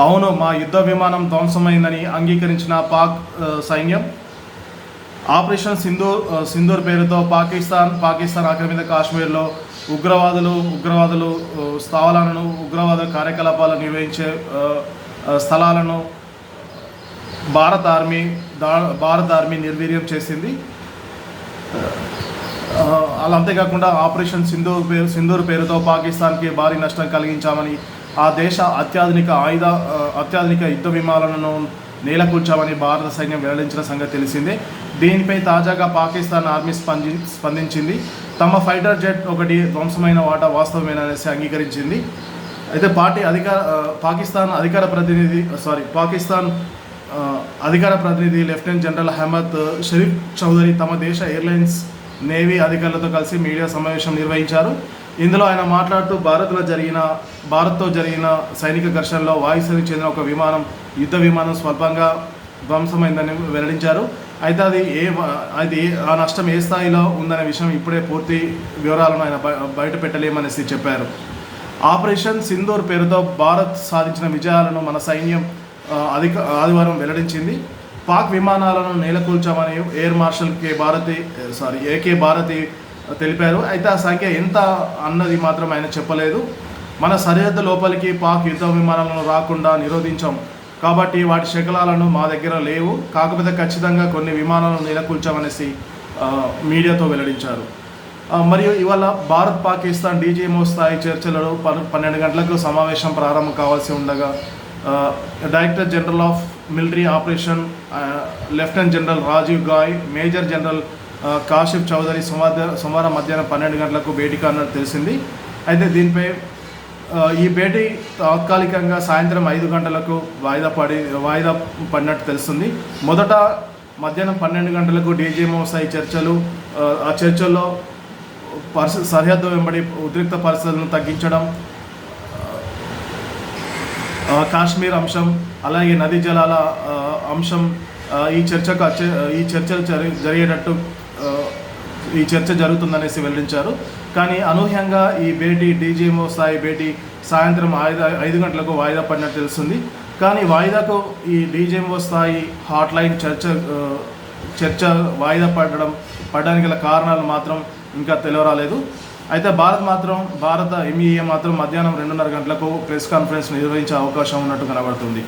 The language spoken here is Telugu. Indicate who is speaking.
Speaker 1: అవును, మా యుద్ధ విమానం ధ్వంసమైందని అంగీకరించిన పాక్ సైన్యం ఆపరేషన్ సింధూర్ పేరుతో పాకిస్తాన్ ఆక్రమిత కాశ్మీర్లో ఉగ్రవాదులు స్థావరాలను ఉగ్రవాద కార్యకలాపాలు నిర్వహించే స్థలాలను భారత ఆర్మీ నిర్వీర్యం చేసింది. అలా అంతేకాకుండా ఆపరేషన్ సింధూర్ పేరుతో పాకిస్తాన్కి భారీ నష్టం కలిగించామని, ఆ దేశ అత్యాధునిక యుద్ధ విమానాలను నేలకూల్చామని భారత సైన్యం వెల్లడించిన సంగతి తెలిసిందే. దీనిపై తాజాగా పాకిస్తాన్ ఆర్మీ స్పందించింది. తమ ఫైటర్ జెట్ ఒకటి ధ్వంసమైన వాటా వాస్తవమేననేసి అంగీకరించింది. అయితే పాకిస్తాన్ అధికార ప్రతినిధి లెఫ్టినెంట్ జనరల్ అహ్మద్ షరీఫ్ చౌదరి తమ దేశ ఎయిర్లైన్స్ నేవీ అధికారులతో కలిసి మీడియా సమావేశం నిర్వహించారు. ఇందులో ఆయన మాట్లాడుతూ భారత్తో జరిగిన సైనిక ఘర్షణలో వాయుసేనకు చెందిన ఒక యుద్ధ విమానం స్వల్పంగా ధ్వంసమైందని వెల్లడించారు. అయితే ఆ నష్టం ఏ స్థాయిలో ఉందనే విషయం ఇప్పుడే పూర్తి వివరాలను ఆయన బయట పెట్టలేమనేసి చెప్పారు. ఆపరేషన్ సింధూర్ పేరుతో భారత్ సాధించిన విజయాలను మన సైన్యం ఆదివారం వెల్లడించింది. పాక్ విమానాలను నేలకూల్చామని ఎయిర్ మార్షల్ ఏకే భారతి తెలిపారు. అయితే ఆ సంఖ్య ఎంత అన్నది మాత్రం ఆయన చెప్పలేదు. మన సరిహద్దు లోపలికి పాక్ యుద్ధ విమానాలను రాకుండా నిరోధించాం కాబట్టి వాటి శకలాలను మా దగ్గర లేవు, కాకపోతే ఖచ్చితంగా కొన్ని విమానాలను నేలకూల్చామనేసి మీడియాతో వెల్లడించారు. మరియు ఇవాళ భారత్ పాకిస్తాన్ డీజీఎంఓ స్థాయి చర్చలలో 12 గంటలకు సమావేశం ప్రారంభం కావాల్సి ఉండగా director general of military operation lieutenant general Rajiv Ghai, major general Kashif Chaudhry సోమవారం మధ్యాహ్నం 12 గంటలకు భేటీ కానున్నట్టు తెలిసింది. అయితే దీనిపై ఈ భేటీ తాత్కాలికంగా సాయంత్రం 5 గంటలకు వాయిదా పడినట్టు తెలుస్తుంది. మొదట మధ్యాహ్నం 12 గంటలకు డీజీఎంఓ స్థాయి చర్చలు, ఆ చర్చల్లో సరిహద్దు వెంబడి ఉద్రిక్త పరిస్థితులను తగ్గించడం, కాశ్మీర్ అంశం, అలాగే నదీ జలాల అంశం ఈ చర్చలు జరిగేటట్టు ఈ చర్చ జరుగుతుందనేసి వెల్లడించారు. కానీ అనూహ్యంగా ఈ డీజీఎంఓ స్థాయి భేటీ సాయంత్రం 5 గంటలకు వాయిదా పడినట్టు తెలుస్తుంది. కానీ వాయిదాకు ఈ డీజీఎంఓ స్థాయి హాట్లైన్ చర్చ వాయిదా పడడానికి గల కారణాలు మాత్రం ఇంకా తెలియరాలేదు. అయితే భారత ఎంఈఏ మాత్రం మధ్యాహ్నం 2:30 గంటలకు ప్రెస్ కాన్ఫరెన్స్ నిర్వహించే అవకాశం ఉన్నట్టు కనబడుతుంది.